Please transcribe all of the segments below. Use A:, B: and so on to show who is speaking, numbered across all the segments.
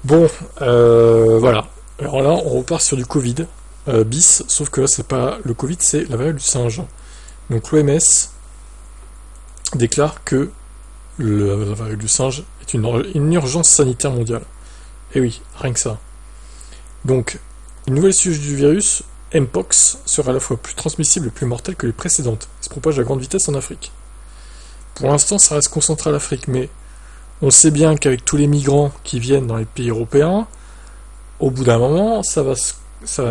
A: Bon, voilà. Alors là, on repart sur du Covid bis, sauf que là, c'est pas le Covid, c'est la variole du singe. Donc l'OMS déclare que la variole du singe est une urgence sanitaire mondiale. Et oui, rien que ça. Donc, une nouvelle souche du virus, Mpox, sera à la fois plus transmissible et plus mortelle que les précédentes. Il se propage à grande vitesse en Afrique. Pour l'instant, ça reste concentré à l'Afrique, mais on sait bien qu'avec tous les migrants qui viennent dans les pays européens, au bout d'un moment, ça va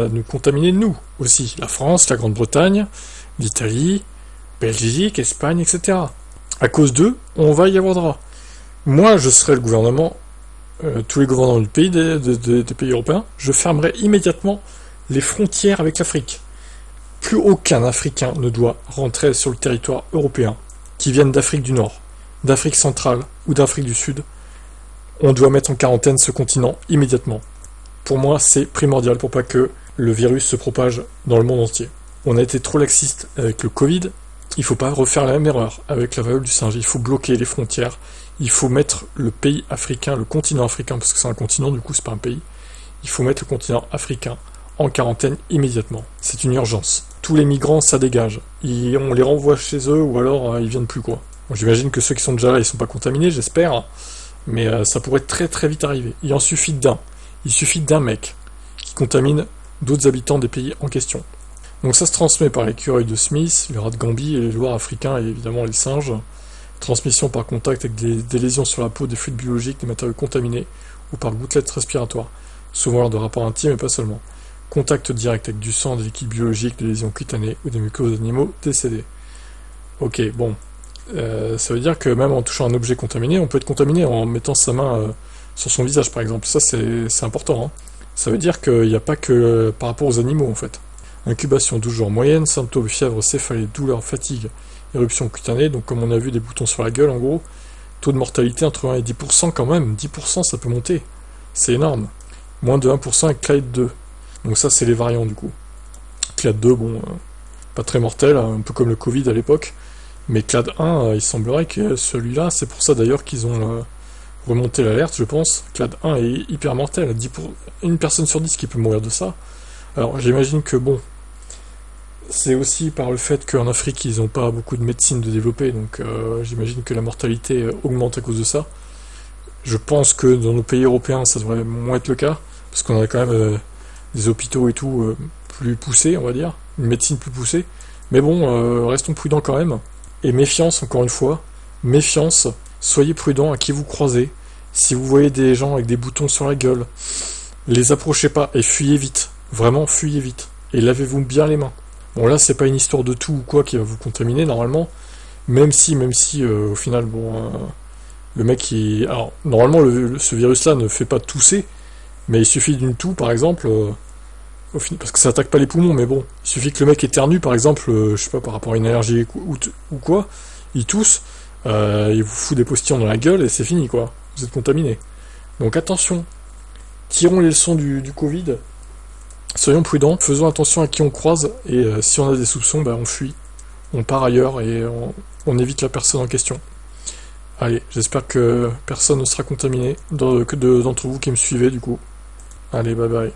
A: nous contaminer nous aussi. La France, la Grande-Bretagne, l'Italie, Belgique, Espagne, etc. À cause d'eux, on va y avoir droit. Moi, je serais le gouvernement, tous les gouvernements du pays, des pays européens, je fermerais immédiatement les frontières avec l'Afrique. Plus aucun Africain ne doit rentrer sur le territoire européen, qui viennent d'Afrique du Nord, d'Afrique centrale ou d'Afrique du Sud. On doit mettre en quarantaine ce continent immédiatement. Pour moi, c'est primordial pour pas que le virus se propage dans le monde entier. On a été trop laxiste avec le Covid, il faut pas refaire la même erreur avec la variole du singe. Il faut bloquer les frontières, il faut mettre le pays africain, le continent africain, parce que c'est un continent, du coup c'est pas un pays, il faut mettre le continent africain en quarantaine immédiatement. C'est une urgence. Tous les migrants, ça dégage. On les renvoie chez eux ou alors ils viennent plus quoi. Bon, j'imagine que ceux qui sont déjà là, ils sont pas contaminés, j'espère, mais ça pourrait très très vite arriver. Il en suffit d'un. Il suffit d'un mec qui contamine d'autres habitants des pays en question. Donc ça se transmet par l'écureuil de Smith, les rats de Gambie et les loirs africains et évidemment les singes. Transmission par contact avec des lésions sur la peau, des fluides biologiques, des matériaux contaminés ou par gouttelettes respiratoires, souvent lors de rapports intimes et pas seulement. Contact direct avec du sang, des liquides biologiques, des lésions cutanées ou des muqueuses d'animaux décédés. Ok, bon. Ça veut dire que même en touchant un objet contaminé, on peut être contaminé en mettant sa main sur son visage par exemple. Ça c'est important. Hein. Ça veut dire qu'il n'y a pas que par rapport aux animaux en fait. Incubation 12 jours moyenne, symptômes fièvre, céphalée, douleur, fatigue, éruption cutanée, donc comme on a vu des boutons sur la gueule en gros, taux de mortalité entre 1 et 10% quand même, 10% ça peut monter, c'est énorme. Moins de 1% avec Clade 2, donc ça c'est les variants du coup. Clade 2, bon, pas très mortel, un peu comme le Covid à l'époque, mais Clade 1, il semblerait que celui-là, c'est pour ça d'ailleurs qu'ils ont remonté l'alerte je pense, Clade 1 est hyper mortel, une personne sur 10 qui peut mourir de ça. Alors j'imagine que bon, c'est aussi par le fait qu'en Afrique, ils n'ont pas beaucoup de médecine de développer, donc j'imagine que la mortalité augmente à cause de ça. Je pense que dans nos pays européens, ça devrait moins être le cas, parce qu'on a quand même des hôpitaux et tout plus poussés, on va dire, une médecine plus poussée. Mais bon, restons prudents quand même. Et méfiance, encore une fois, méfiance, soyez prudents à qui vous croisez. Si vous voyez des gens avec des boutons sur la gueule, les approchez pas et fuyez vite. Vraiment, fuyez vite. Et lavez-vous bien les mains. Bon là c'est pas une histoire de tout ou quoi qui va vous contaminer normalement, même si au final bon le mec il... Alors normalement ce virus là ne fait pas tousser, mais il suffit d'une toux par exemple, parce que ça attaque pas les poumons, mais bon, il suffit que le mec éternue par exemple, je sais pas par rapport à une allergie ou quoi, il tousse, il vous fout des postillons dans la gueule et c'est fini quoi, vous êtes contaminé. Donc attention, tirons les leçons du Covid. Soyons prudents, faisons attention à qui on croise, et si on a des soupçons, ben on fuit, on part ailleurs et on évite la personne en question. Allez, j'espère que personne ne sera contaminé, que d'entre vous qui me suivez du coup. Allez, bye bye.